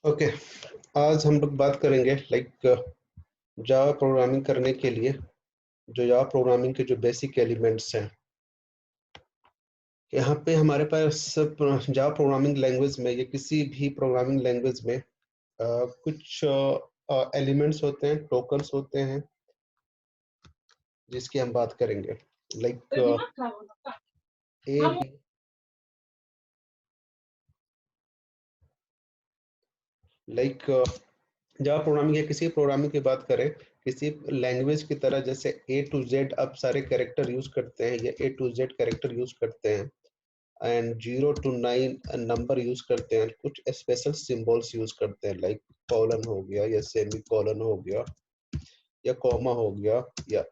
Okay, आज हम लोग बात करेंगे जावा प्रोग्रामिंग करने के लिए जो जावा प्रोग्रामिंग के जो बेसिक एलिमेंट्स हैं। यहाँ पे हमारे पास जावा प्रोग्रामिंग लैंग्वेज में या किसी भी प्रोग्रामिंग लैंग्वेज में कुछ एलिमेंट्स होते हैं, टोकन्स होते हैं, जिसकी हम बात करेंगे। ए बी जावा प्रोग्रामिंग या किसी प्रोग्रामिंग की बात करें, किसी लैंग्वेज की तरह जैसे ए टू जेड आप सारे कैरेक्टर यूज करते हैं या ए टू जेड कैरेक्टर यूज करते हैं एंड 0 to 9 नंबर यूज करते हैं, कुछ स्पेशल सिंबल्स यूज करते हैं लाइक कॉलन हो गया या सेमी कॉलन हो गया या कॉमा हो गया या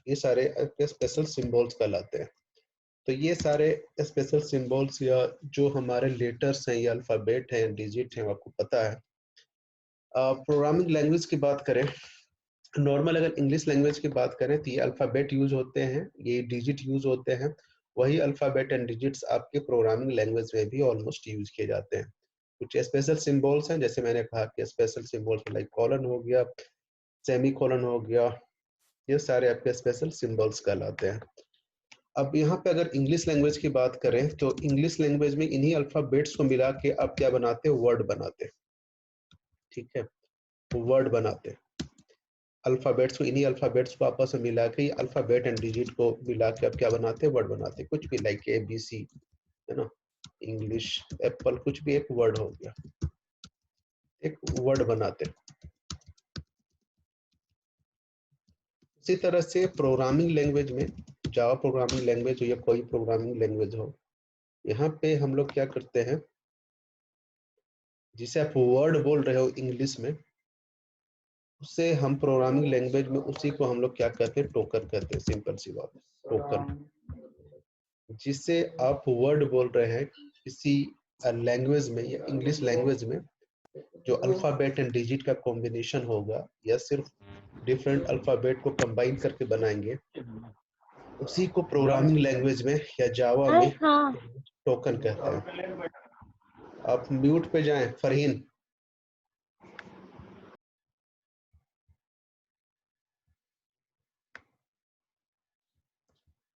ये सारे स्पेशल सिंबल्स कहलाते हैं। तो ये सारे स्पेशल सिंबल्स या जो हमारे लेटर्स हैं या अल्फाबेट हैं, डिजिट हैं, आपको पता है। प्रोग्रामिंग लैंग्वेज की बात करें, नॉर्मल अगर इंग्लिश लैंग्वेज की बात करें तो ये अल्फाबेट यूज होते हैं, ये डिजिट यूज होते हैं। वही अल्फाबेट एंड डिजिट्स आपके प्रोग्रामिंग लैंग्वेज में भी ऑलमोस्ट यूज किए जाते हैं। कुछ स्पेशल सिंबल्स हैं, जैसे मैंने कहा कि स्पेशल सिंबल्स लाइक कॉलन हो गया, सेमी कॉलन हो गया, ये सारे आपके स्पेशल सिंबल्स कहलाते हैं। अब यहाँ पे अगर इंग्लिश लैंग्वेज की बात करें तो इंग्लिश लैंग्वेज में इन्हीं अल्फाबेट्स को मिला के आप क्या बनाते हैं, वर्ड बनाते हैं। ठीक है, वर्ड बनाते हैं। अल्फाबेट्स को, इन्हीं अल्फाबेट्स को आपस में मिला के, अल्फाबेट एंड डिजिट को मिला के आप क्या बनाते हैं, वर्ड बनाते हैं। कुछ भी लाइक ए बी सी, है ना, इंग्लिश एप्पल, कुछ भी एक वर्ड हो गया, एक वर्ड बनाते हैं। इसी तरह से प्रोग्रामिंग लैंग्वेज में, जावा प्रोग्रामिंग लैंग्वेज हो या कोई प्रोग्रामिंग लैंग्वेज हो, यहाँ पे हम लोग क्या करते हैं, जिसे आप वर्ड बोल रहे हो इंग्लिश में, उससे हम प्रोग्रामिंग लैंग्वेज में उसी को हम लोग क्या कहते हैं, टोकन कहते हैं। सिंपल सी बात, टोकन। जिससे आप वर्ड बोल रहे हैं किसी लैंग्वेज में या इंग्लिश लैंग्वेज में, जो अल्फाबेट एंड डिजिट का कॉम्बिनेशन होगा या सिर्फ डिफरेंट अल्फाबेट को कंबाइन करके बनाएंगे, उसी को प्रोग्रामिंग लैंग्वेज में या जावा में हाँ। टोकन कहते हैं। आप म्यूट पे जाएं फरहीन।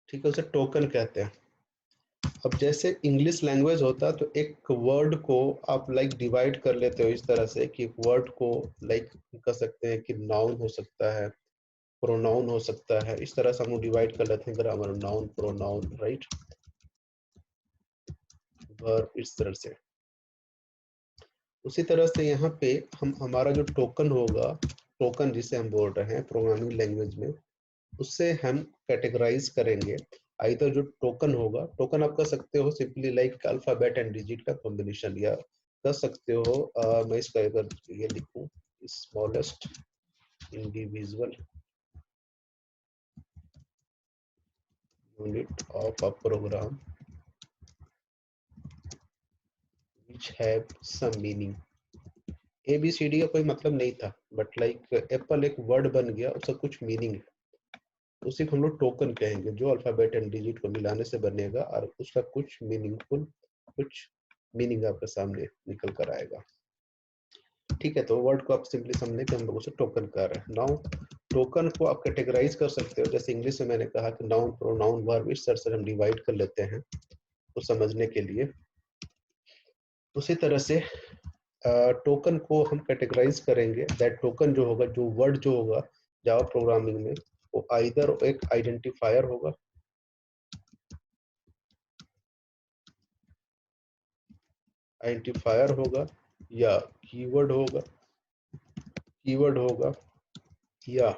ठीक है, उसे टोकन कहते हैं। अब जैसे इंग्लिश लैंग्वेज होता तो एक वर्ड को आप डिवाइड कर लेते हो इस तरह से कि वर्ड को कह सकते हैं कि नाउन हो सकता है, प्रोनाउन हो सकता है। इस तरह से हम लोग डिवाइड कर लेते हैं grammar, noun, pronoun, right, verb, इस तरह से। उसी तरह से यहाँ पे हम हमारा जो टोकन होगा, टोकन जिसे हम बोल रहे हैं प्रोग्रामिंग लैंग्वेज में, उससे हम कैटेगराइज करेंगे। आइदर जो टोकन होगा, टोकन आप कह सकते हो simply like alphabet and digit का कॉम्बिनेशन, या कह सकते हो मैं इसका अगर ये लिखूं, smallest individual unit of a program which have some meaning। ABCD का कोई मतलब नहीं था, बट एप्पल एक वर्ड बन गया, उसका कुछ मीनिंग है, उसी को हम लोग टोकन कहेंगे, जो अल्फाबेट एंड डिजिट को मिलाने से बनेगा और उसका कुछ मीनिंगफुल, कुछ मीनिंग आपके सामने निकल कर आएगा। ठीक है, तो वर्ड को आप सिंपली समझने के हम लोग उसे टोकन कर रहे हैं। नाउ टोकन को आप कैटेगराइज कर सकते हो, जैसे इंग्लिश में मैंने कहा कि नाउन, प्रोनाउन, वर्ब, इस तरह से हम डिवाइड कर लेते हैं तो समझने के लिए। उसी तरह से टोकन को हम कैटेगराइज करेंगे। दैट टोकन जो होगा, जो वर्ड जो होगा जावा प्रोग्रामिंग में, वो आइदर एक आइडेंटिफायर होगा, आइडेंटिफायर होगा, या कीवर्ड होगा, कीवर्ड होगा, या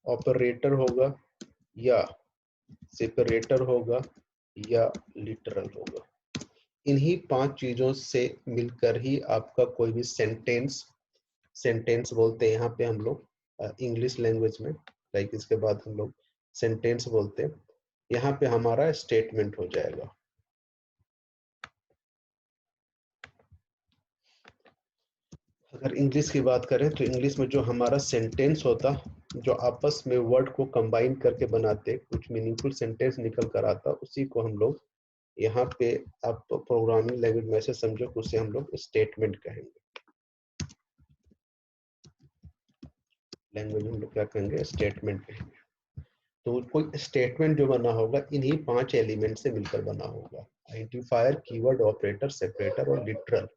ऑपरेटर होगा, या सेपरेटर होगा, या लिटरल होगा। इन्हीं 5 चीजों से मिलकर ही आपका कोई भी सेंटेंस, सेंटेंस बोलते हैं यहाँ पे हम लोग इंग्लिश लैंग्वेज में, इसके बाद हम लोग सेंटेंस बोलते हैं, यहाँ पे हमारा स्टेटमेंट हो जाएगा। अगर इंग्लिश की बात करें तो इंग्लिश में जो हमारा सेंटेंस होता, जो आपस में वर्ड को कंबाइन करके बनाते, कुछ मीनिंगफुल सेंटेंस निकल कर आता, उसी को हम लोग यहाँ पे आप प्रोग्रामिंग लैंग्वेज में ऐसे समझो कि उसे हम लोग स्टेटमेंट कहेंगे। लैंग्वेज में हम लोग क्या कहेंगे? स्टेटमेंट कहेंगे। तो कोई स्टेटमेंट जो बना होगा इन्हीं 5 एलिमेंट से मिलकर बना होगा, आइडेंटिफायर, कीवर्ड, ऑपरेटर, सेपरेटर और लिटरल।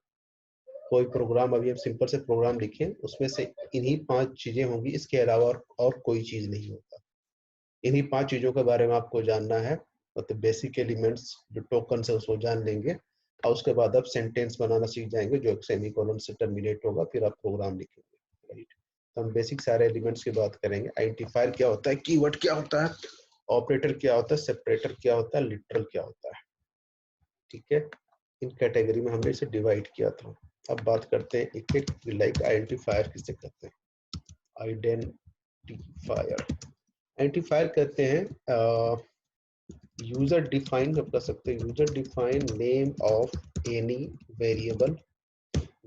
कोई प्रोग्राम अभी हम सिंपल से प्रोग्राम लिखें उसमें से इन्हीं 5 चीजें होंगी, इसके अलावा और कोई चीज नहीं होता। इन्हीं 5 चीजों के बारे में आपको जानना है, मतलब बेसिक एलिमेंट्स जो टोकन है उसको जान लेंगे और उसके बाद आप सेंटेंस बनाना सीख जाएंगे जो एक सेमीकोलन से टर्मिनेट होगा, फिर आप प्रोग्राम लिखेंगे। राइट, तो हम बेसिक सारे एलिमेंट्स की बात करेंगे। आइडेंटिफायर क्या होता है, कीवर्ड क्या होता है, ऑपरेटर क्या होता है, सेपरेटर क्या होता है, लिटरल क्या होता है। ठीक है, इन कैटेगरी में हमने इसे डिवाइड किया था। अब बात करते हैं एक एक, लाइक आइडेंटिफायर किसे कहते हैं। आइडेंटिफायर, आइडेंटिफायर कहते हैं यूजर डिफाइन, आप कह सकते हैं user define name of any variable.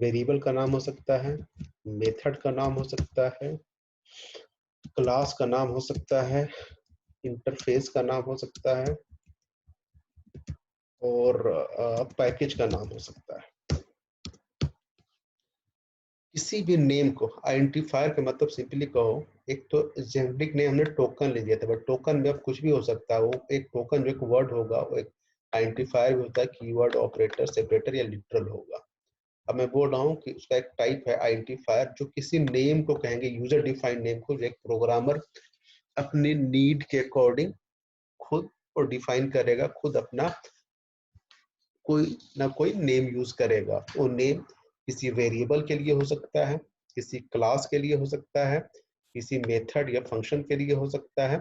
Variable का नाम हो सकता है, मेथड का नाम हो सकता है, क्लास का नाम हो सकता है, इंटरफेस का नाम हो सकता है और पैकेज का नाम हो सकता है। किसी भी नेम को आइडेंटिफायर का मतलब सिंपली कहो, एक तो जेनेरिक नेम हमने टोकन ले लिया था, बट टोकन में अब कुछ भी हो सकता है। वो एक टोकन जो एक वर्ड होगा वो एक आइडेंटिफायर भी होता है, कीवर्ड, ऑपरेटर, सेपरेटर या लिटरल होगा। अब मैं बोल रहा हूँ कि उसका एक टाइप है आइडेंटिफायर जो किसी नेम को कहेंगे, यूजर डिफाइंड नेम को, जो एक प्रोग्रामर अपने नीड के अकॉर्डिंग खुद और डिफाइन करेगा, खुद अपना कोई ना कोई नेम यूज करेगा। वो नेम किसी वेरिएबल के लिए हो सकता है, किसी क्लास के लिए हो सकता है, किसी मेथड या फंक्शन के लिए हो सकता है,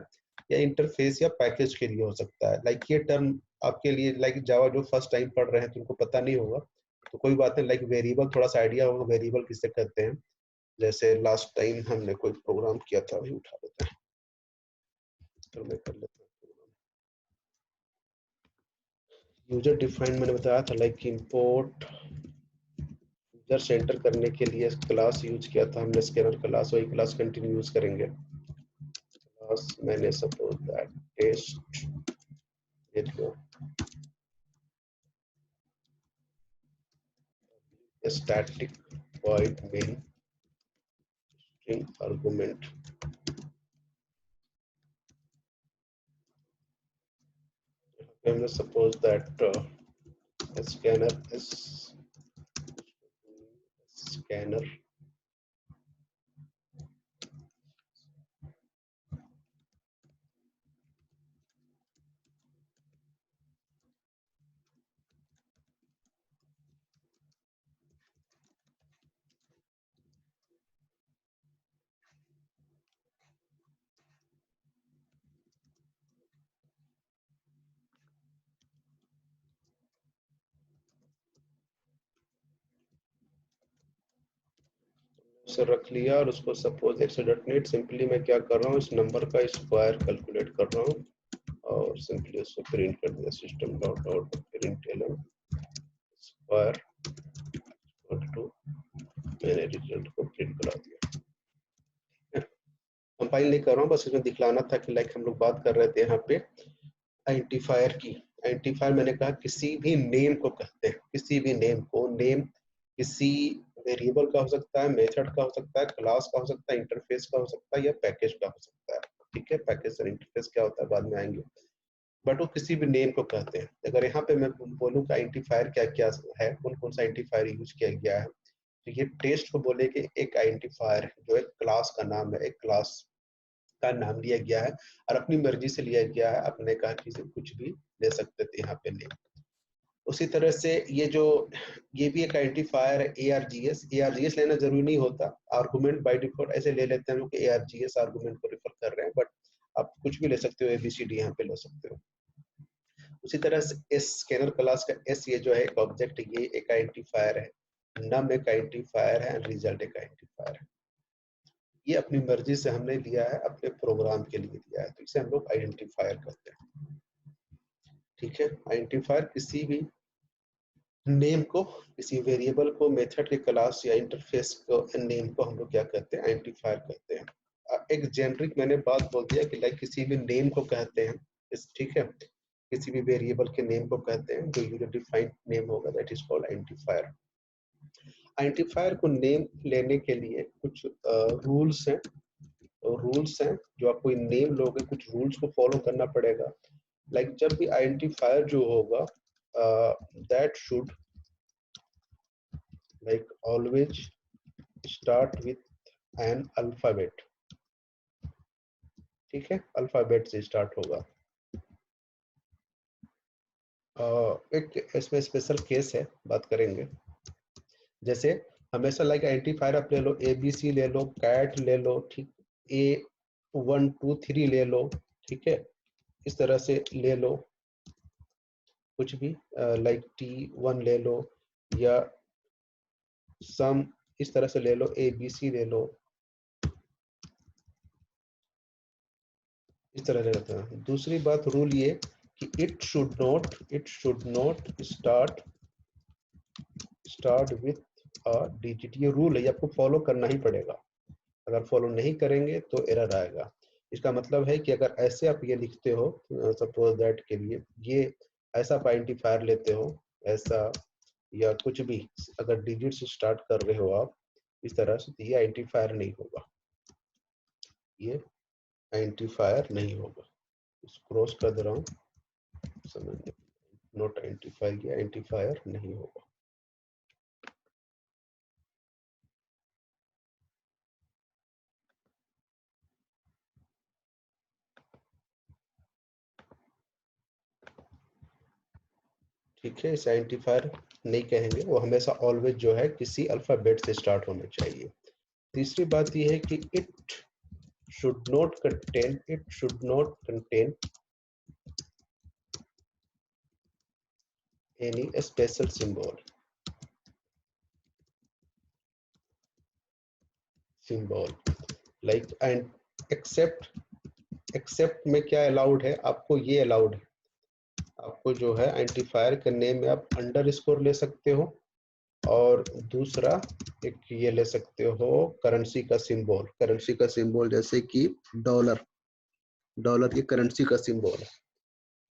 या इंटरफेस या पैकेज के लिए हो सकता है। लाइक ये टर्म आपके लिए, लाइक जावा जो फर्स्ट टाइम पढ़ रहे हैं तो उनको पता नहीं होगा, तो कोई बात नहीं। लाइक वेरिएबल थोड़ा सा आइडिया होगा, वेरिएबल किसे कहते हैं। जैसे लास्ट टाइम हमने कोई प्रोग्राम किया था, वही उठा लेते हैं, तो मैं कर लेता हूँ। यूजर डिफाइंड मैंने बताया था, लाइक इंपोर्ट यूजर सेंटर करने के लिए क्लास यूज किया था हमने, स्कैनर क्लास, वही क्लास कंटिन्यू यूज करेंगे। क्लास मैंने सपोज दैट टेस्ट, ये लो static void main string argument. हमने suppose that scanner is scanner से रख लिया और उसको सपोज x.NET सिंपली मैं क्या कर रहा हूँ, इस नंबर का स्क्वायर कैलकुलेट कर रहा हूँ और सिंपली उसको प्रिंट कर दिया, system dot out println square two, मैंने रिजल्ट को प्रिंट करा दिया। कंपाइल नहीं कर रहा हूँ, बस इसमें दिखलाना था कि लाइक हम लोग बात कर रहे थे यहाँ पे आइडेंटिफायर की। आइडेंटिफायर मैंने कहा किसी भी नेम को कहते हैं, किसी भी नेम को। नेम किसी वेरिएबल का हो सकता है, मेथड का हो सकता है, क्लास का हो सकता है, इंटरफेस का हो सकता है या पैकेज का हो सकता है। ठीक है, पैकेज और इंटरफेस क्या होता है बाद में आएंगे, बट वो किसी भी नेम को कहते हैं। अगर यहाँ पे मैं बोलूँ कि आइडेंटिफायर क्या क्या है, कौन कौन सा आइडेंटिफायर यूज किया गया है, तो ये टेस्ट को बोले कि एक आइडेंटिफायर है जो एक क्लास का नाम है, एक क्लास का नाम लिया गया है और अपनी मर्जी से लिया गया है, अपने कहा कि से कुछ भी ले सकते थे यहाँ पे नेम। उसी तरह से ये जो, ये भी एक आइडेंटिफायर है ARGS। ARGS लेना जरूरी नहीं होता, आर्गुमेंट बाय डिफॉल्ट ऐसे ले लेते हैं लोग कि ARGS आर्गुमेंट को रेफर कर रहे हैं, बट आप कुछ भी ले सकते हो, ABCD यहाँ पे ले सकते हो। उसी तरह से एस, स्कैनर क्लास का एस, ये जो है एक ऑब्जेक्ट, ये एक आइडेंटिफायर है, नम एक आइडेंटिफायर है, रिजल्ट एक आइडेंटिफायर है। ये अपनी मर्जी से हमने लिया है, अपने प्रोग्राम के लिए लिया है, तो इसे हम लोग आइडेंटिफायर कहते हैं। ठीक है, आइडेंटिफायर किसी भी नेम को, किसी वेरिएबल को, मेथड के क्लास या इंटरफेस को, नेम को हम लोग क्या कहते हैं, आइडेंटिफायर कहते हैं। एक जेनरिक मैंने बात बोल दिया कि लाइक किसी भी नेम को कहते हैं, ठीक है। किसी भी वेरिएबल के नेम को कहते हैं, जो यूजर डिफाइंड नेम होगा, that is called identifier. Identifier को नेम लेने के लिए कुछ रूल्स हैं, रूल्स हैं जो आपको इन नेम लोगे, कुछ रूल्स को फॉलो करना पड़ेगा। लाइक जब भी आइडेंटिफायर जो होगा, that should like always start with an alphabet. ठीक है, अल्फाबेट से स्टार्ट होगा। एक इसमें स्पेशल केस है, बात करेंगे। जैसे हमेशा लाइक आइडेंटिफायर आप ले लो, ABC ले लो, कैट ले लो, ठीक, A1 2 3 ले लो, ठीक है, इस तरह से ले लो कुछ भी, लाइक T1 ले लो, या सम इस तरह से ले लो, ABC ले लो, इस तरह ले लेते हैं। दूसरी बात रूल ये कि it should not start with a digit. ये रूल है, ये आपको फॉलो करना ही पड़ेगा। अगर फॉलो नहीं करेंगे तो एरर आएगा। इसका मतलब है कि अगर ऐसे आप ये लिखते हो, सपोज दैट के लिए ये ऐसा आप आइडेंटिफायर लेते हो, ऐसा या कुछ भी, अगर डिजिट से स्टार्ट कर रहे हो आप इस तरह से, तो ये आइडेंटिफायर नहीं होगा, ये आइडेंटिफायर नहीं होगा। क्रॉस कर दे रहा हूँ, समझ, नॉट आइडेंटिफायर, ये आइडेंटिफायर नहीं होगा। ठीक है, इसे आइडेंटिफायर नहीं कहेंगे, वो हमेशा ऑलवेज जो है किसी अल्फाबेट से स्टार्ट होना चाहिए। तीसरी बात यह है कि it should not contain any special symbol like and except में क्या अलाउड है आपको, ये अलाउड है आपको जो है आइडेंटिफायर के नेम में आप अंडरस्कोर ले सकते हो, और दूसरा एक ये ले सकते हो करेंसी का सिंबल, जैसे कि डॉलर ये करेंसी का सिंबल है,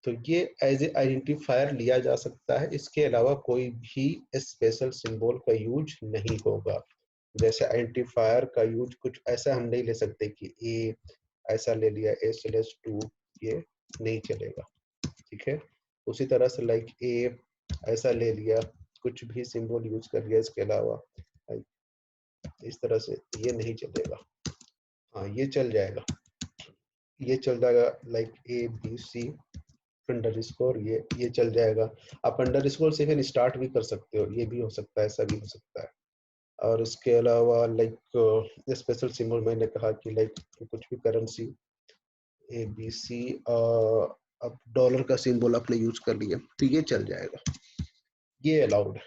तो ये एज ए आइडेंटिफायर लिया जा सकता है। इसके अलावा कोई भी स्पेशल सिंबल का यूज नहीं होगा। जैसे आइडेंटिफायर का यूज कुछ ऐसा हम नहीं ले सकते कि ए ऐसा ले लिया, A/2, ये नहीं चलेगा। ठीक है, उसी तरह से लाइक ए ऐसा ले लिया, कुछ भी सिंबल यूज कर लिया इसके अलावा, इस तरह से ये नहीं चलेगा। हाँ, ये चल जाएगा, ये चल जाएगा, लाइक ABC अंडरस्कोर, ये चल जाएगा। आप अंडरस्कोर से फिर स्टार्ट भी कर सकते हो, ये भी हो सकता है, ऐसा भी हो सकता है। और इसके अलावा लाइक स्पेशल सिंबल मैंने कहा कि लाइक कुछ भी करेंसी ABC, अब डॉलर का सिंबल आपने यूज कर लिया तो ये चल जाएगा, ये अलाउड है।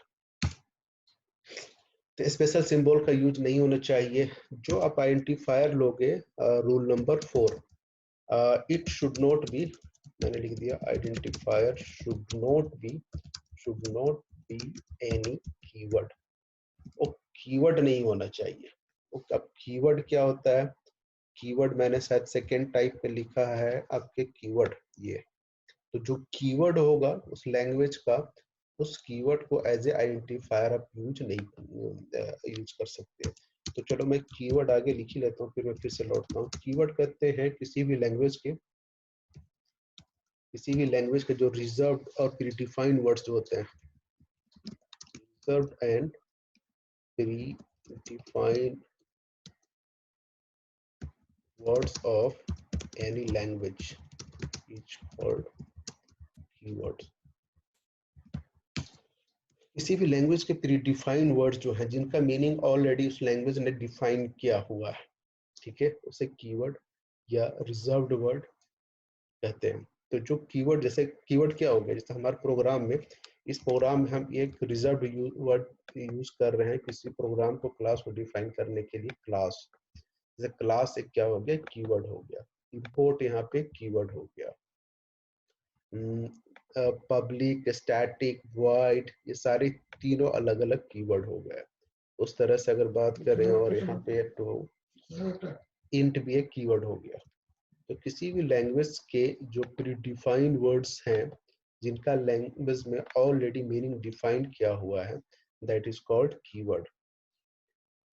तो स्पेशल सिंबल का यूज नहीं होना चाहिए। जो आप आइडेंटिफायर लोगे, rule number 4, it should not be, मैंने लिख दिया identifier should not be any keyword. वो कीवर्ड नहीं होना चाहिए। अब कीवर्ड क्या होता है? कीवर्ड मैंने शायद सेकेंड टाइप पे लिखा है आपके कीवर्ड, ये तो जो कीवर्ड होगा उस लैंग्वेज का, उस कीवर्ड को एज ए आइडेंटिफायर आप यूज कर सकते हैं। तो चलो मैं कीवर्ड आगे लिख ही लेता हूँ, फिर मैं फिर से लौटता हूँ। कीवर्ड कहते हैं किसी भी लैंग्वेज के जो रिजर्व्ड और प्रीडिफाइंड वर्ड्स जो होते हैं, reserved and predefined words of any language is called keywords। किसी भी लैंग्वेज के प्रीडिफाइंड वर्ड्स जो हैं, जिनका मीनिंग ऑलरेडी उस लैंग्वेज ने डिफाइन किया हुआ है, ठीक है, उसे कीवर्ड या रिजर्व्ड वर्ड कहते हैं। तो जो कीवर्ड, जैसे कीवर्ड क्या हो गया, जैसे हमारे प्रोग्राम में, इस प्रोग्राम में हम एक रिजर्व्ड वर्ड यूज कर रहे हैं किसी प्रोग्राम को, क्लास को डिफाइन करने के लिए। क्लास, जैसे क्लास एक क्या हो गया, कीवर्ड हो गया। इंपोर्ट यहाँ पे कीवर्ड हो गया। पब्लिक, स्टैटिक, वॉइड, ये सारे तीनों अलग अलग कीवर्ड हो गए। उस तरह से अगर बात करें, और यहाँ पे तो इंट भी एक कीवर्ड हो गया। तो किसी भी लैंग्वेज के जो प्री डिफाइंड वर्ड्स हैं, जिनका लैंग्वेज में ऑलरेडी मीनिंग डिफाइन किया हुआ है, दैट इज कॉल्ड कीवर्ड।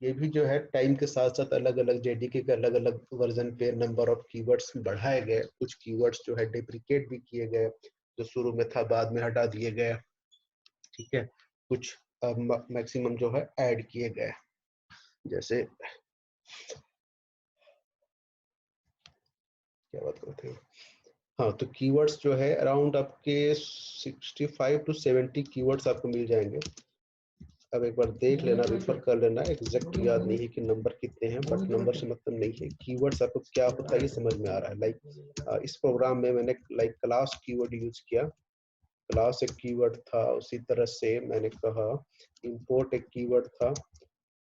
ये भी जो है टाइम के साथ साथ अलग अलग जेडीके के अलग अलग वर्जन पे नंबर ऑफ कीवर्ड्स बढ़ाए गए। कुछ कीवर्ड्स जो है डेप्रिकेट भी किए गए, जो शुरू में था बाद में हटा दिए गए, ठीक है। कुछ मैक्सिमम जो है ऐड किए गए, जैसे क्या बात करते हैं। हाँ, तो कीवर्ड्स जो है अराउंड आपके 65 to 70 कीवर्ड्स आपको मिल जाएंगे। अब एक बार देख लेना, रेफर कर लेना, एग्जैक्ट याद नहीं है कि नंबर कितने हैं, बट नंबर से मतलब नहीं है, कीवर्ड्स आपको क्या होता है ये समझ में आ रहा है। लाइक इस प्रोग्राम में मैंने लाइक क्लास कीवर्ड यूज किया, क्लास एक कीवर्ड था। उसी तरह से मैंने कहा इंपोर्ट एक कीवर्ड था,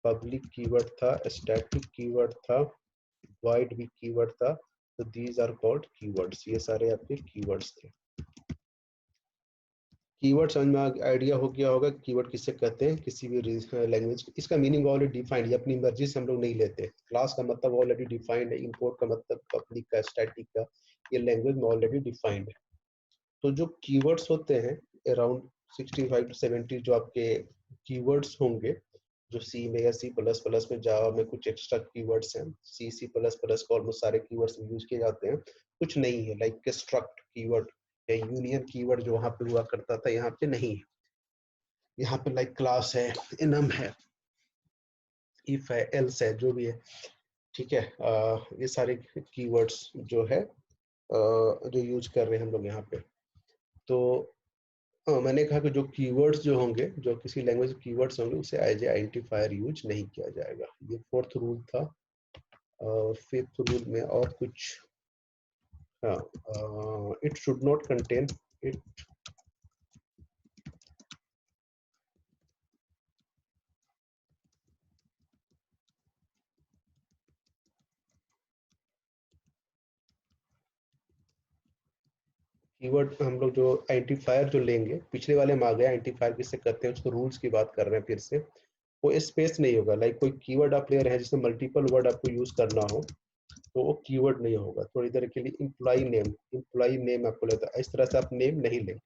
पब्लिक कीवर्ड था, स्टैटिक कीवर्ड था, वॉइड भी कीवर्ड था। तो दीज आर कॉल्ड कीवर्ड्स। ये सारे आपके कीवर्ड्स थे। कीवर्ड समझ में आइडिया हो गया होगा कीवर्ड किससे कहते हैं, किसी भी लैंग्वेज। इसका मीनिंग ऑलरेडी डिफाइंड है, अपनी मर्जी से हम लोग नहीं लेते। क्लास का मतलब ऑलरेडी डिफाइंड है, इंपोर्ट का मतलब पब्लिक का, स्टैटिक का, ये लैंग्वेज में ऑलरेडी डिफाइंड है। तो जो कीवर्ड्स होते हैं अराउंड 65 to 70 जो आपके कीवर्ड्स होंगे, जो सी में या सी प्लस प्लस में, जावा में कुछ एक्स्ट्रा कीवर्ड्स हैं, सी प्लस प्लस को ऑलमोस्ट सारे कीवर्ड्स यूज किए जाते हैं, कुछ नहीं है। लाइक स्ट्रक्ट कीवर्ड या यूनियन कीवर्ड जो वहां पे हुआ करता था, यहाँ पे नहीं है। यहाँ पे लाइक क्लास है, इनम है, इफ है, एल्स है, जो भी है, ठीक है। ये सारे कीवर्ड्स जो है जो यूज कर रहे हैं हम लोग यहाँ पे। तो मैंने कहा कि जो कीवर्ड्स जो होंगे, जो किसी लैंग्वेज के कीवर्ड्स होंगे, उसे एज ए आइडेंटिफायर यूज नहीं किया जाएगा। ये फोर्थ रूल था। फिफ्थ रूल में और कुछ, हाँ, it should not contain, it keyword हम लोग जो आइडेंटिफायर जो लेंगे, पिछले वाले में आ गया आइडेंटिफायर किससे करते हैं, उसको रूल्स की बात कर रहे हैं फिर से। वो स्पेस नहीं होगा। लाइक कोई कीवर्ड आप ले रहे हैं जिसमें मल्टीपल वर्ड आपको यूज करना हो, तो वो कीवर्ड नहीं होगा। थोड़ी देर के लिए इम्प्लॉई नेम आपको लेता है, इस तरह से आप नेम नहीं लेंगे,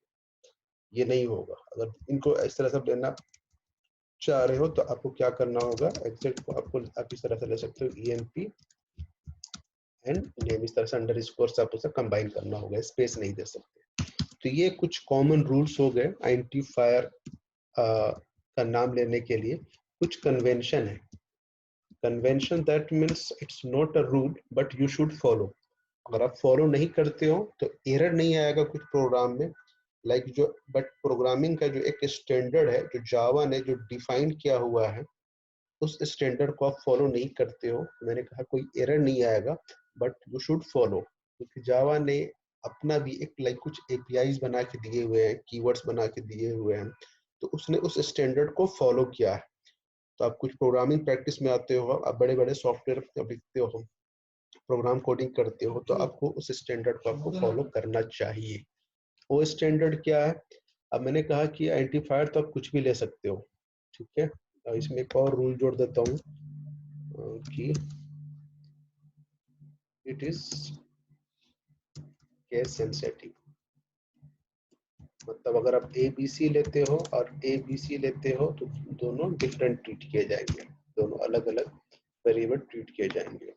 ये नहीं होगा। अगर इनको इस तरह से लेना चाह रहे हो तो आपको क्या करना होगा, एग्जैक्ट को आपको आप इस तरह से ले सकते हो, EMP एंड नेम, इस तरह से अंडर स्कोर से आप उसे कंबाइन करना होगा, स्पेस नहीं दे सकते। तो ये कुछ कॉमन रूल्स हो गए आइडेंटिफायर का नाम लेने के लिए। कुछ कन्वेंशन है। Convention that means it's not a rule but you should follow. अगर आप फॉलो नहीं करते हो तो एरर नहीं आएगा कुछ प्रोग्राम में। लाइक जो बट प्रोग्रामिंग का जो एक स्टैंडर्ड है, जो जावा ने जो डिफाइन किया हुआ है, उस स्टैंडर्ड को आप फॉलो नहीं करते हो, मैंने कहा कोई एरर नहीं आएगा, बट यू शुड फॉलो। क्योंकि जावा ने अपना भी एक लाइक कुछ एपीआईज बना के दिए हुए हैं, कीवर्ड्स बना के दिए हुए हैं, तो उसने उस स्टैंडर्ड को फॉलो किया है। तो आप कुछ प्रोग्रामिंग प्रैक्टिस में आते हो, आप बड़े बड़े सॉफ्टवेयर लिखते हो, प्रोग्राम कोडिंग करते हो, तो आपको उस स्टैंडर्ड को आपको फॉलो करना चाहिए। वो स्टैंडर्ड क्या है? अब मैंने कहा कि आइडेंटिफायर तो आप कुछ भी ले सकते हो, ठीक है। इसमें एक और रूल जोड़ देता हूँ कि इट इज केस सेंसिटिव। मतलब अगर आप ABC लेते हो और ABC लेते हो तो दोनों डिफरेंट ट्रीट किए जाएंगे, दोनों अलग अलग वेरिएबल ट्रीट किए जाएंगे।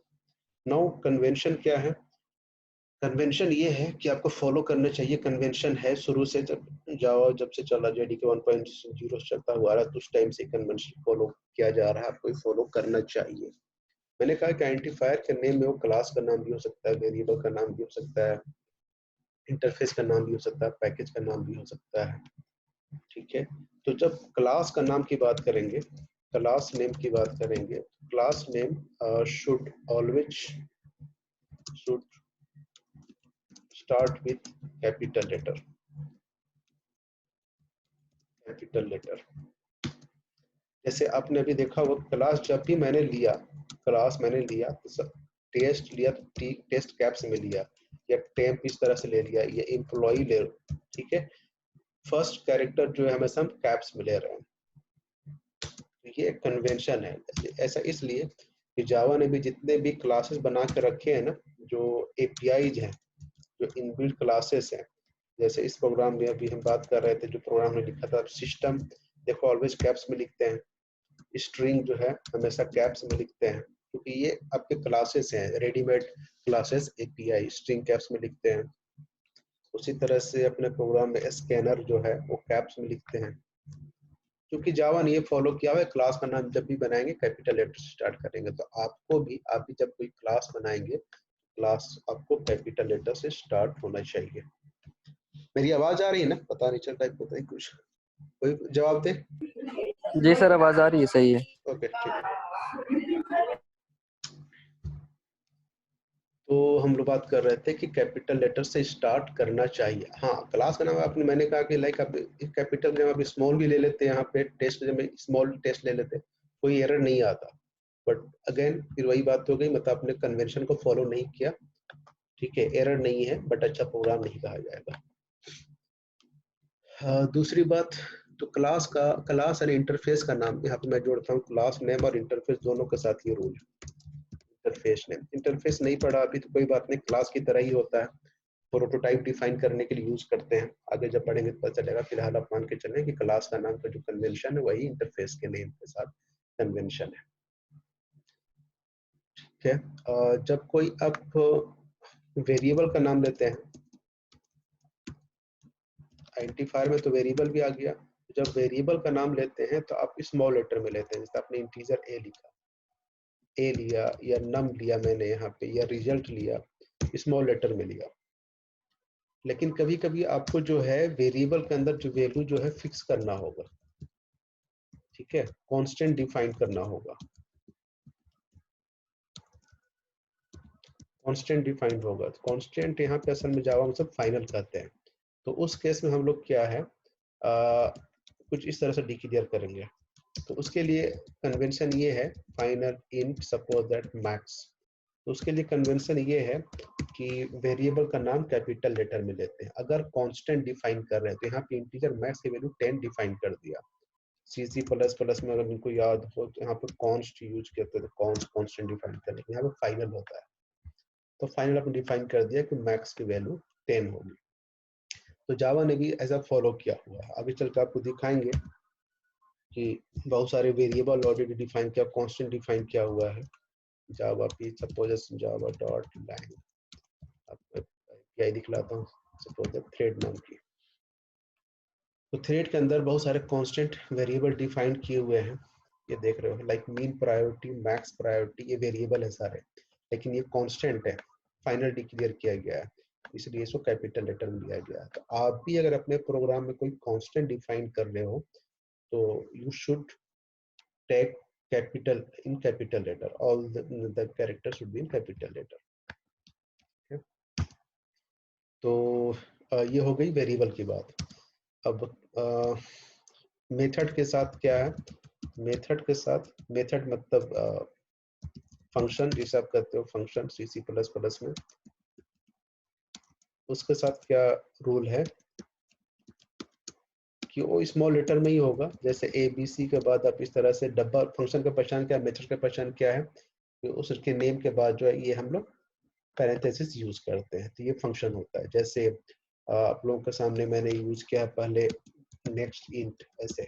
नाउ कन्वेंशन क्या है? कन्वेंशन ये है कि आपको फॉलो करना चाहिए। कन्वेंशन है शुरू से, जब जावा जब से चला, JDK 1.0 चलता हुआ रहा, तो उस टाइम से कन्वेंशन फॉलो किया जा रहा है, आपको फॉलो करना चाहिए। मैंने कहा कि आइडेंटिफायर के नेम में वो क्लास का नाम भी हो सकता है, वेरिएबल का नाम भी हो सकता है, इंटरफेस का नाम भी हो सकता है, पैकेज का नाम भी हो सकता है, ठीक है। तो जब क्लास का नाम की बात करेंगे, क्लास नेम की बात करेंगे, class name should always should start with capital letter, capital letter. जैसे आपने अभी देखा वो क्लास जब भी मैंने लिया, क्लास मैंने लिया तो टेस्ट लिया तो टेस्ट कैप्स में लिया, या टेम्प इस तरह से ले लिया, या एम्प्लॉय ले, ठीक है। फर्स्ट कैरेक्टर जो है हमेशा हम कैप्स में ले रहे हैं। ये एक कन्वेंशन है। ऐसा इसलिए कि जावा ने भी जितने भी क्लासेस बना के रखे हैं ना, जो एपीआईज हैं, जो इनबिल्ट क्लासेस हैं, जैसे इस प्रोग्राम में अभी हम बात कर रहे थे, जो प्रोग्राम ने लिखा था सिस्टम, देखो ऑलवेज कैप्स में लिखते हैं, स्ट्रिंग जो है हमेशा कैप्स में लिखते हैं, क्योंकि ये आपके क्लासेस हैं, readymade classes API string caps में लिखते हैं। उसी तरह से अपने प्रोग्राम में स्कैनर जो है वो कैप्स में लिखते हैं। क्योंकि जावा ने ये फॉलो किया हुआ है, क्लास का नाम जब भी बनाएंगे कैपिटल लेटर से स्टार्ट करेंगे, तो आपको भी, आप भी जब कोई क्लास बनाएंगे, क्लास आपको कैपिटल लेटर से स्टार्ट होना चाहिए। मेरी आवाज आ रही है ना? पता नहीं चल रहा है, पता नहीं कुछ, कोई जवाब दे। जी सर, आवाज आ रही है, सही है। ओके ठीक है। तो हम लोग बात कर रहे थे कि कैपिटल लेटर से स्टार्ट करना चाहिए। हाँ, क्लास का नाम आपने, मैंने कहा कि लाइक आप कैपिटल जब आप स्मॉल भी ले लेते हैं, यहाँ पे टेस्ट जब स्मॉल टेस्ट ले लेते, कोई एरर नहीं आता। बट अगेन फिर वही बात हो गई, मतलब आपने कन्वेंशन को फॉलो नहीं किया, ठीक है, एरर नहीं है, बट अच्छा प्रोग्राम नहीं कहा जाएगा। दूसरी बात, तो क्लास और इंटरफेस का नाम यहाँ पे मैं जोड़ता हूँ, क्लास नेम और इंटरफेस दोनों के साथ ये रूल। इंटरफेस नेम, इंटरफेस नहीं पढ़ा अभी तो कोई बात नहीं, क्लास की तरह ही होता है, प्रोटोटाइप डिफाइन करने के लिए यूज करते हैं, आगे जब पढ़ेंगे तो पता चलेगा। फिलहाल आप मान के चलें कि क्लास का नाम का जो कन्वेंशन है वही इंटरफेस के नेम के साथ कन्वेंशन है, ठीक है। जब कोई आप वेरिएबल का नाम लेते हैं, आइडेंटिफायर में तो वेरिएबल भी आ गया, जब वेरिएबल का नाम लेते हैं तो आप स्मॉल लेटर में लेते हैं, जैसे आपने इंटीजर ए लिखा, ए लिया या नम लिया मैंने यहाँ पे, या रिजल्ट लिया, स्मॉल लेटर में लिया। लेकिन कभी कभी आपको जो है वेरिएबल के अंदर जो वैल्यू जो है फिक्स करना होगा, ठीक है, कांस्टेंट डिफाइन करना होगा, कांस्टेंट डिफाइंड होगा। कांस्टेंट यहाँ पे असल में जावा में सब फाइनल कहते हैं, तो उस केस में हम लोग क्या है, कुछ इस तरह से डिक्लेयर करेंगे। तो उसके लिए कन्वेंशन ये है, final int suppose that max, तो उसके लिए कन्वेंशन ये है कि वेरिएबल का नाम कैपिटल लेटर में लेते हैं। अगर कांस्टेंट डिफाइन कर रहे हैं तो यहाँ पे इंटीजर मैक्स की वैल्यू 10 डिफाइन कर दिया। सी प्लस प्लस में अगर इनको याद हो तो यहाँ पे कॉन्स्ट यूज करते हैं, तो कांस्टेंट डिफाइन करने के यहाँ पे फाइनल होता है, तो फाइनल आपने डिफाइन कर दिया कि मैक्स की वैल्यू 10 होगी। तो जावा ने भी ऐसा फॉलो किया हुआ है। आगे चलकर आपको दिखाएंगे कि बहुत सारे वेरिएबल ऑलरेडी डिफाइन किया, कांस्टेंट डिफाइन किया हुआ है। Java P suppose Java dot line, आपको एपीआई दिखलाता हूँ, सपोज थ्रेड नाम की। तो थ्रेड के अंदर बहुत सारे कांस्टेंट वेरिएबल डिफाइन किए हुए हैं, ये देख रहे हो, like mean priority, max priority, ये वेरिएबल है सारे, लेकिन ये कांस्टेंट है, फाइनल डिक्लेयर किया गया है, इसलिए इसको कैपिटल लेटर में लिया गया है। तो आप भी अगर अपने प्रोग्राम में कोई कांस्टेंट डिफाइन कर रहे हो तो you should take capital in capital letter, all the character should be in capital letter. तो ये हो गई वेरिएबल की बात। अब मेथड के साथ क्या है, मेथड के साथ, मेथड मतलब फंक्शन, जिसे आप कहते हो फंक्शन सी प्लस प्लस में, उसके साथ क्या रूल है कि वो स्मॉल लेटर में ही होगा। जैसे ए बी सी के बाद आप इस तरह से डब्बा, फंक्शन का पहचान क्या है, मेथड का पहचान क्या है, कि उसके नेम के बाद जो है ये हम लोग पैरेंथेसिस यूज करते हैं, तो ये फंक्शन होता है। जैसे आप लोगों के सामने मैंने यूज किया पहले नेक्स्ट इंट, ऐसे,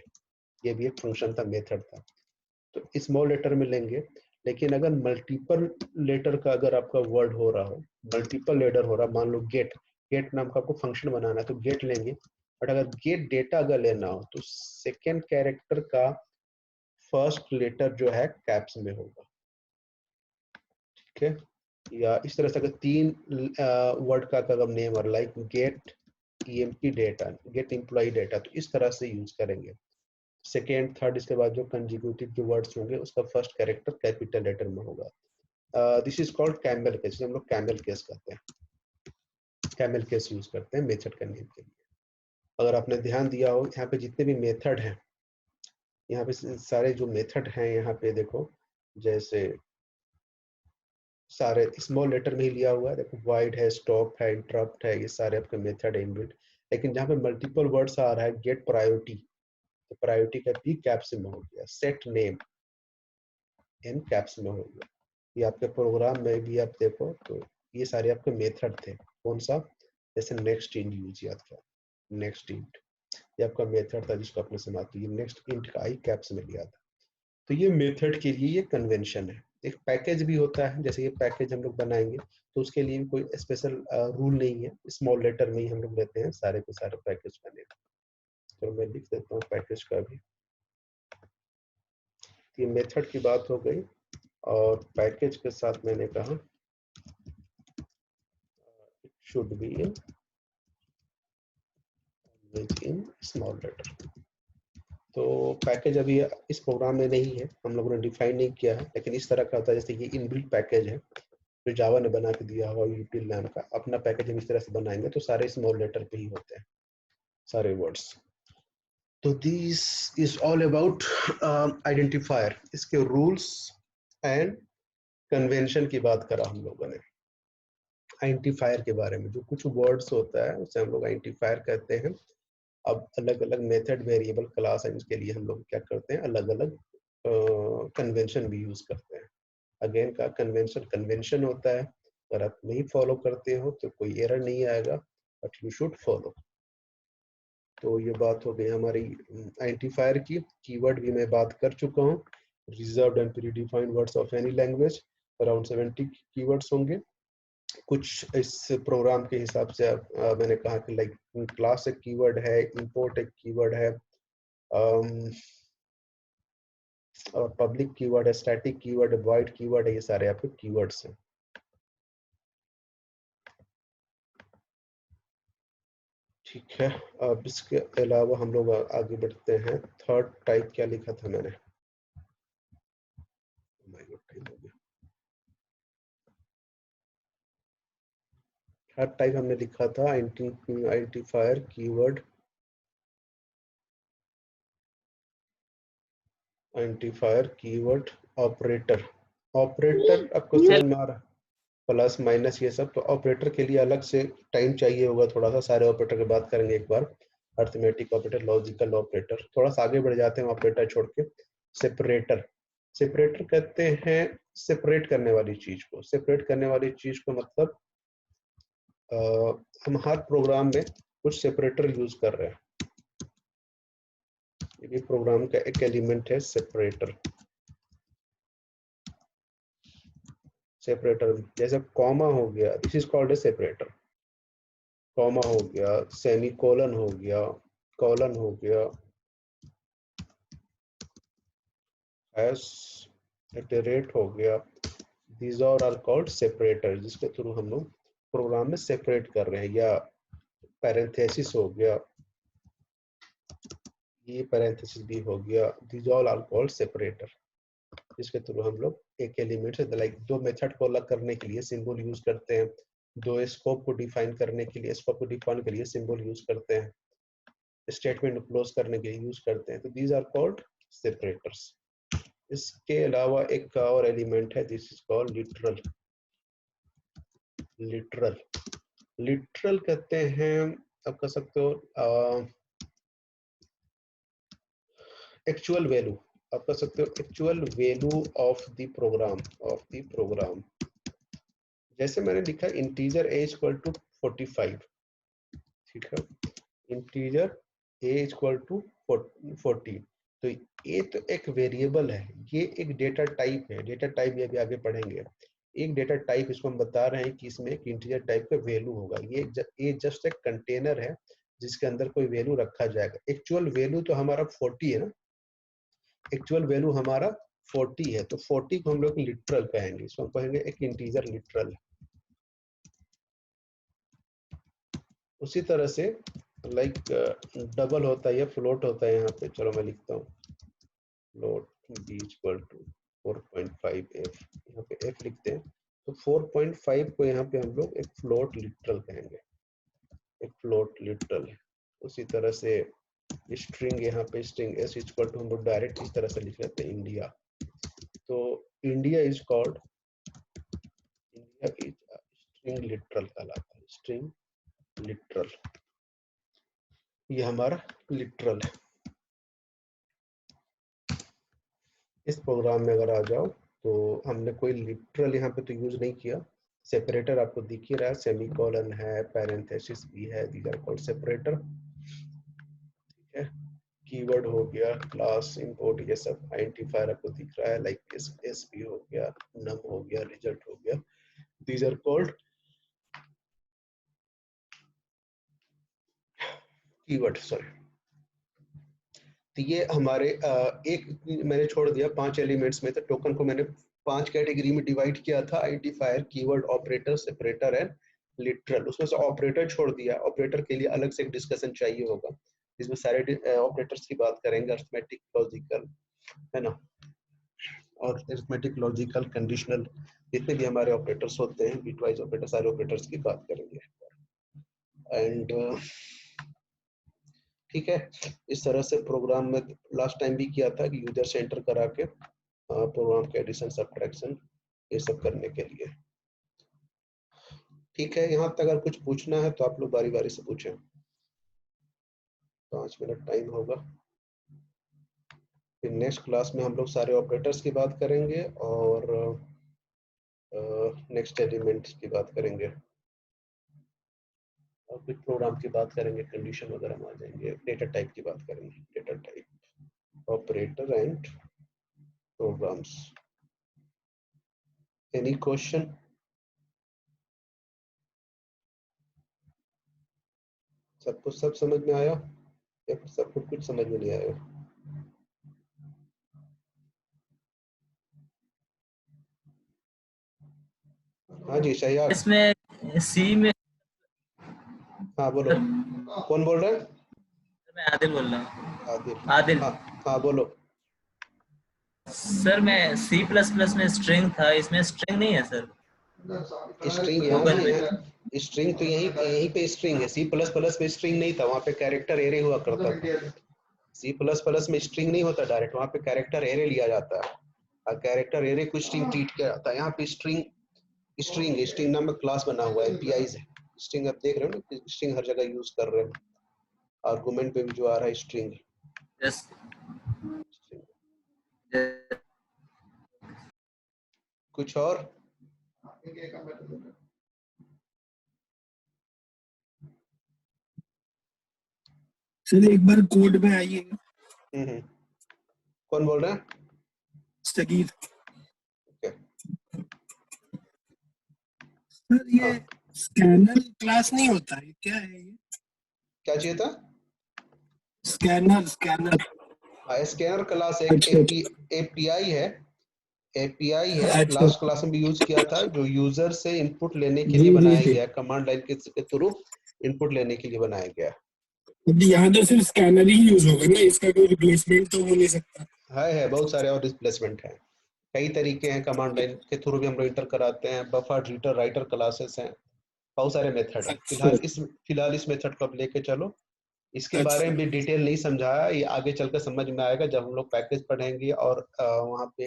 ये भी एक फंक्शन था, मेथड था, तो स्मॉल लेटर में लेंगे। लेकिन अगर मल्टीपल लेटर का अगर आपका वर्ड हो रहा हो, मल्टीपल लेटर हो रहा, मान लो गेट, गेट नाम का आपको फंक्शन बनाना है तो गेट लेंगे, बट अगर गेट डेटा अगर लेना हो तो सेकेंड कैरेक्टर का फर्स्ट लेटर जो है कैप्स में होगा, ठीक है। या इस तरह से अगर तीन वर्ड का अगर नेम और like get EMP data, get employ data, तो इस तरह से यूज करेंगे। सेकेंड थर्ड इसके बाद जो कंजिक्यूटिव जो वर्ड्स होंगे उसका फर्स्ट कैरेक्टर कैपिटल लेटर में होगा। This is called camel case, हम लोग कैमल केस कहते हैं, कैमल केस यूज करते हैं मेथड का नेम के लिए। अगर आपने ध्यान दिया हो, यहाँ पे जितने भी मेथड हैं, यहाँ पे सारे जो मेथड हैं यहाँ पे देखो, जैसे सारे स्मॉल लेटर में ही लिया हुआ है, देखो वाइड है, स्टॉप है, इंटरप्ट है, ये सारे आपके मेथड है इनबिल्ट। लेकिन जहाँ पे मल्टीपल वर्ड्स आ रहा है, गेट प्रायोरिटी, तो प्रायोरिटी का पी कैप्स में हो गया, सेट नेम इन कैप्स में हो गया। ये आपके प्रोग्राम में भी आप देखो तो ये सारे आपके मेथड थे। कौन सा? जैसे नेक्स्ट इंट यूज किया था, नेक्स्ट इंट ये आपका मेथड था जिसको आपने समाप्त किया। नेक्स्ट इंट का आई कैप्स में लिया था। तो ये मेथड के लिए ये कन्वेंशन है। एक पैकेज भी होता है, जैसे ये पैकेज हम लोग बनाएंगे तो उसके लिए भी कोई स्पेशल रूल नहीं है, स्मॉल लेटर में ही हम लोग लेते हैं सारे के सारे पैकेज बनेगा। तो मैं लिख देता हूँ पैकेज का भी। ये मेथड की बात हो गई, और पैकेज के साथ मैंने कहा it should be in small letter. तो पैकेज अभी इस प्रोग्राम में नहीं है, हम लोगों ने डिफाइन नहीं किया है, लेकिन इस तरह का होता है जैसे ये इनबिल्ट पैकेज है जो जावा ने बना के दिया हुआ यूटिल नाम का। अपना पैकेज हम इस तरह से बनाएंगे तो सारे स्मॉल लेटर पे ही होते हैं सारे वर्ड्स। तो this is all about identifier, इसके रूल्स एंड कन्वेंशन की बात करा हम लोगों ने। आइडेंटिफायर के बारे में, जो कुछ वर्ड्स होता है उसे हम लोग आइडेंटिफायर कहते हैं। अब अलग अलग मेथड, वेरिएबल, क्लास एंड इसके लिए हम लोग क्या करते हैं, अलग अलग कन्वेंशन भी यूज करते हैं। अगेन का कन्वेंशन कन्वेंशन होता है, अगर आप नहीं फॉलो करते हो तो कोई एरर नहीं आएगा, बट यू शुड फॉलो। तो ये बात हो गई हमारी आइडेंटिफायर की। कीवर्ड भी मैं बात कर चुका हूँ। Reserved and predefined words of any language, around 70 keywords होंगे। कुछ इस प्रोग्राम के हिसाब से मैंने कहा कि लाइक क्लास एक कीवर्ड है, इंपोर्ट एक कीवर्ड है, और पब्लिक कीवर्ड है, स्टैटिक कीवर्ड है, वॉइड कीवर्ड है, ये सारे आपके कीवर्ड्स हैं। ठीक है, अब इसके अलावा हम लोग आगे बढ़ते हैं। थर्ड टाइप क्या लिखा था मैंने? थर्ड टाइप हमने लिखा था identifier keyword, identifier keyword operator. Operator आपको समझ में आ रहा? प्लस माइनस ये सब। तो ऑपरेटर के लिए अलग से टाइम चाहिए होगा थोड़ा सा, सारे ऑपरेटर की बात करेंगे एक बार। अर्थमेटिक ऑपरेटर, लॉजिकल ऑपरेटर, थोड़ा सा आगे बढ़ जाते हैं ऑपरेटर छोड़ के। सेपरेटर, सेपरेटर कहते हैं सेपरेट करने वाली चीज को। सेपरेट करने वाली चीज को मतलब हम हर प्रोग्राम में कुछ सेपरेटर यूज कर रहे हैं, ये भी प्रोग्राम का एक एलिमेंट है सेपरेटर। सेपरेटर जैसे कॉमा हो गया, this is called a separator. Comma हो गया, सेमी कोलन हो गया, कॉलन हो गया, एस रेट हो गया, these are called सेपरेटर, जिसके थ्रू हम लोग प्रोग्राम में सेपरेट कर रहे हैं। या पैरेंथेसिस हो गया, ये पैरेंथेसिस भी हो गया, these all are called separator, जिसके थ्रू हम लोग एक एलिमेंट से लाइक दो मेथड को अलग करने के लिए सिंबल यूज करते हैं, दो स्कोप को डिफाइन करने के लिए, स्कोप को डिफाइन के लिए सिंबल यूज करते हैं, स्टेटमेंट क्लोज करने के लिए यूज करते हैं। तो दीज आर कॉल्ड सेपरेटर्स। इसके अलावा एक और एलिमेंट है, this is called literal. Literal, literal कहते हैं, आप कह सकते हो एक्चुअल वैल्यू, आप कह सकते हो actual value of the program, of the program. जैसे मैंने लिखा इंटीजर a इक्वल टू 45, ठीक है, इंटीजर a इक्वल टू 40। तो ये तो एक वेरिएबल है, ये एक डेटा टाइप है। डेटा टाइप ये भी आगे पढ़ेंगे। एक डेटा टाइप, इसको हम बता रहे हैं कि इसमें एक इंटीजर टाइप का वैल्यू होगा। ये जस्ट एक कंटेनर है जिसके अंदर कोई वैल्यू रखा जाएगा। एक्चुअल वैल्यू तो हमारा 40 है ना, एक्चुअल वैल्यू हमारा 40 है, तो 40 को हम लोग लिटरल कहेंगे, इसको हम कहेंगे एक इंटीजर लिटरल। उसी तरह से लाइक डबल होता है या फ्लोट होता है। यहाँ पे चलो मैं लिखता हूँ float b equal to 4.5f, यहाँ पे f लिखते हैं। तो 4.5 को यहाँ पे हम लोग एक फ्लोट लिटरल कहेंगे, एक फ्लोट लिटरल। उसी तरह से स्ट्रिंग, यहाँ पे स्ट्रिंग s इक्वल टू हम लोग डायरेक्ट इस तरह से लिख लेते हैं इंडिया। तो India is called, India is string literal कहलाता है, स्ट्रिंग लिटरल, ये हमारा लिटरल है। इस प्रोग्राम में अगर आ जाओ तो हमने कोई लिटरल यहाँ पे तो यूज नहीं किया, सेपरेटर आपको दिख ही रहा है, सेमीकोलन है, पैरेंथेसिस भी है, दीज आर कॉल्ड सेपरेटर। ठीक है, कीवर्ड हो गया, क्लास, इंपोर्ट, ये सब। आइडेंटिफायर आपको दिख रहा है, लाइक एसपी हो गया, नम हो गया, रिजल्ट हो गया, these are called keyword. Sorry, तो ये हमारे एक मैंने छोड़ दिया 5 एलिमेंट्स में, तो टोकन को मैंने 5 कैटेगरी में डिवाइड किया था, identifier, keyword, operator, separator and literal. उसमें से ऑपरेटर छोड़ दिया, ऑपरेटर के लिए अलग से एक डिस्कशन चाहिए होगा, इसमें सारे ऑपरेटर्स की बात करेंगे, अरिथमेटिक, लॉजिकल, है ना, और अरिथमेटिक, लॉजिकल, कंडीशनल, जितने भी हमारे ऑपरेटर्स होते हैं, बिटवाइज ऑपरेटर, सारे ऑपरेटर्स की बात करेंगे। एंड ठीक है, इस तरह से प्रोग्राम में लास्ट टाइम भी किया था कि यूजर से एंटर करा के प्रोग्राम के एडिशन, सब्ट्रैक्शन, ये सब करने के लिए। ठीक है, यहाँ तक अगर कुछ पूछना है तो आप लोग बारी बारी से पूछें, 5 मिनट टाइम होगा। फिर नेक्स्ट क्लास में हम लोग सारे ऑपरेटर्स की बात करेंगे और नेक्स्ट एलिमेंट्स की बात करेंगे और फिर प्रोग्राम की बात करेंगे, कंडीशन वगैरह में आ जाएंगे, डेटा टाइप की बात करेंगे, data type, operator and programs. Any question? सबको सब समझ में आया या फिर सबको कुछ समझ में नहीं आया? हाँ जी शाहियार। इसमें सी में। हाँ बोलो, कौन बोल रहा है? मैं आदिल बोल रहा हूँ। आदिल। आदिल। हाँ बोलो। सर मैं C++ में स्ट्रिंग था, इसमें स्ट्रिंग नहीं है सर। स्ट्रिंग यहाँ नहीं है, स्ट्रिंग तो यहीं यहीं पे स्ट्रिंग है, C++ में स्ट्रिंग नहीं था, वहाँ पे कैरेक्टर एरे हुआ करता था। C++ में स्ट्रिंग नहीं होता डायरेक्ट, वहाँ पे कैरेक्टर एरे लिया जाता है और कैरेक्टर एरे को स्ट्रिंग ट्रीट किया जाता है। यहाँ पे स्ट्रिंग स्ट्रिंग नाम का क्लास बना हुआ है, एपीआईज है। स्ट्रिंग आप देख रहे हो ना, स्ट्रिंग हर जगह यूज कर रहे हैं, आर्गुमेंट पे भी जो आ रहा है स्ट्रिंग। यस। कुछ और? सर एक बार कोड में आइए। कौन बोल रहा है? सगीर। okay. सर ये स्कैनर क्लास नहीं होता है, क्या है ये? क्या चाहिए था? स्कैनर। स्कैनर क्लास एक एपीआई है, लास्ट क्लास में भी यूज किया था, जो यूजर से इनपुट लेने के लिए बनाया गया, कमांड लाइन के थ्रू इनपुट लेने के लिए बनाया गया। यहाँ तो सिर्फ स्कैनर ही यूज होगा ना, इसका कोई रिप्लेसमेंट तो हो नहीं सकता? है बहुत सारे और रिप्लेसमेंट है, कई तरीके हैं, कमांड लाइन के थ्रू भी हम लोग इंटर कराते हैं, बफर, रीडर, राइटर क्लासेस हैं, बहुत सारे मेथड है। फिलहाल इस मेथड को अब लेके चलो, इसके बारे में भी डिटेल नहीं समझाया, ये आगे चलकर समझ में आएगा जब हम लोग पैकेज पढ़ेंगे और वहाँ पे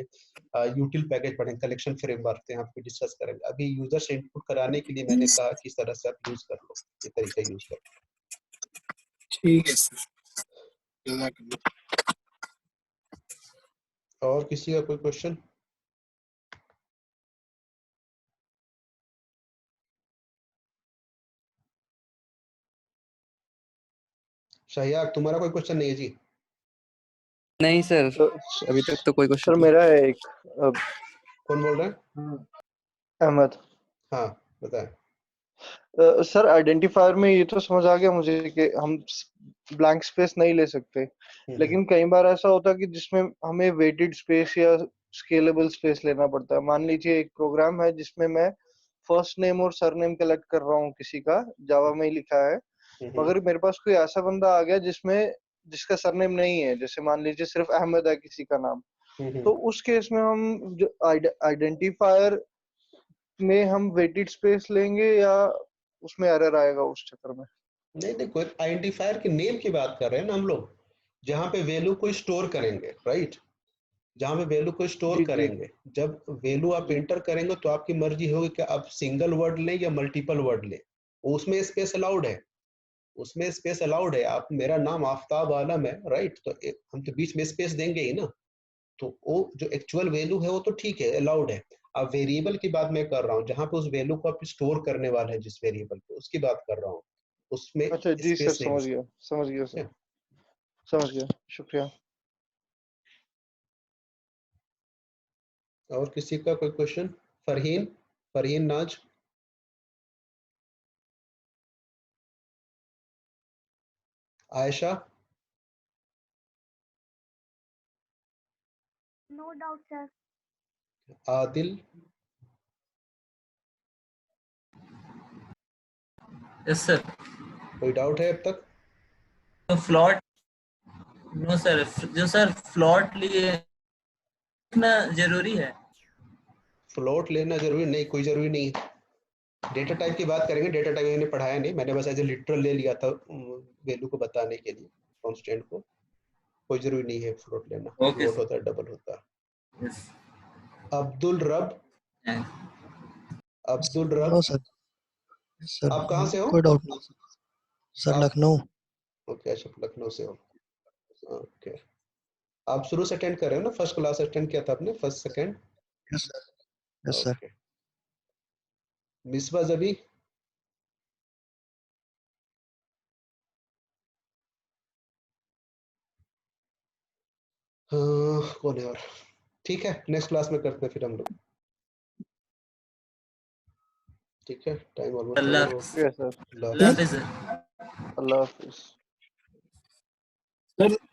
यूटिल पैकेज पढ़ेंगे, कलेक्शन फ्रेमवर्क पे यहाँ पे डिस्कस करेंगे। अभी यूजर से इनपुट कराने के लिए मैंने कहा कि इस तरह से आप यूज कर लो, ये तरीका यूज कर लो। ठीक है सर। और किसी का कोई क्वेश्चन? शाहियार तुम्हारा कोई क्वेश्चन नहीं है जी? नहीं सर, अभी तक तो कोई क्वेश्चन सर मेरा है एक। कौन बोल रहा है? अहमद। हाँ बताएं। सर आइडेंटिफायर में ये तो समझ आ गया मुझे कि हम ब्लैंक स्पेस नहीं ले सकते, लेकिन कई बार ऐसा होता है कि जिसमें हमें वेटेड स्पेस या स्केलेबल स्पेस लेना पड़ता है। मान लीजिए एक प्रोग्राम है जिसमें मैं फर्स्ट नेम और सरनेम कलेक्ट कर रहा हूँ, किसी का जावा में ही लिखा है, मगर मेरे पास कोई ऐसा बंदा आ गया जिसका सरनेम नहीं है, जैसे मान लीजिए सिर्फ अहमद है किसी का नाम, तो उस केस में हम जो आइडेंटिफायर में हम वेटेड स्पेस लेंगे या उसमें एरर आएगा उस चक्कर में? नहीं देखो, आइडेंटिफायर के नेम की बात कर रहे हैं ना हम लोग, जहाँ पे वैल्यू को स्टोर करेंगे, राइट, जहाँ पे वैल्यू को स्टोर करेंगे। जब वैल्यू आप एंटर करेंगे तो आपकी मर्जी होगी कि आप सिंगल वर्ड लें या मल्टीपल वर्ड लें, उसमें स्पेस अलाउड है, उसमें स्पेस अलाउड है। आप, मेरा नाम आफ्ताब आलम है, राइट, तो हम तो बीच में स्पेस देंगे ही ना, तो वो जो एक्चुअल वैल्यू है वो तो ठीक है, अलाउड है। अब वेरिएबल की बात मैं कर रहा हूँ जहाँ पे उस वैल्यू को आप स्टोर करने वाले हैं, जिस वेरिएबल पे, उसकी बात कर रहा हूँ, उसमें अच्छा जी सर, स्पेस नहीं समझ हो गया सकती। सर, समझ गया, शुक्रिया। और किसी का कोई क्वेश्चन? फरहीन, फरहीन नाज, Ayesha, No doubt, sir. Adil, yes sir. कोई डाउट है अब तक? तो फ्लॉट, नो सर, जो सर फ्लॉट लिए ना जरूरी है। फ्लोट लेना जरूरी नहीं, कोई जरूरी नहीं है। डेटा टाइप की बात करेंगे, डेटा टाइप मैंने पढ़ाया नहीं, मैंने बस एज ए लिटरल ले लिया था वैल्यू को बताने के लिए, कांस्टेंट को। कोई जरूरी नहीं है फ्लोट लेना, ओके फ्लोट होता है, डबल होता है। यस। अब्दुल रब, अब्दुल रब, नो सर, सर आप कहाँ से हो? कोई डाउट नहीं सर, आप लखनऊ। ओके, अच्छा लखनऊ से हो, ओके। आप शुरू से अटेंड कर रहे हो ना, फर्स्ट क्लास अटेंड किया था आपने, first second? Yes sir, yes sir. Okay. Misbah जबी, कौन है और? ठीक है, नेक्स्ट क्लास में करते हैं फिर हम लोग, ठीक है, टाइम ऑलमोस्ट अल्लाह ओवर हो हाफिज़। गया। शुक्रिया सर, अल्लाह अल्लाह हाफिज़। हाफिज़। अल्लाह हाफिज। सर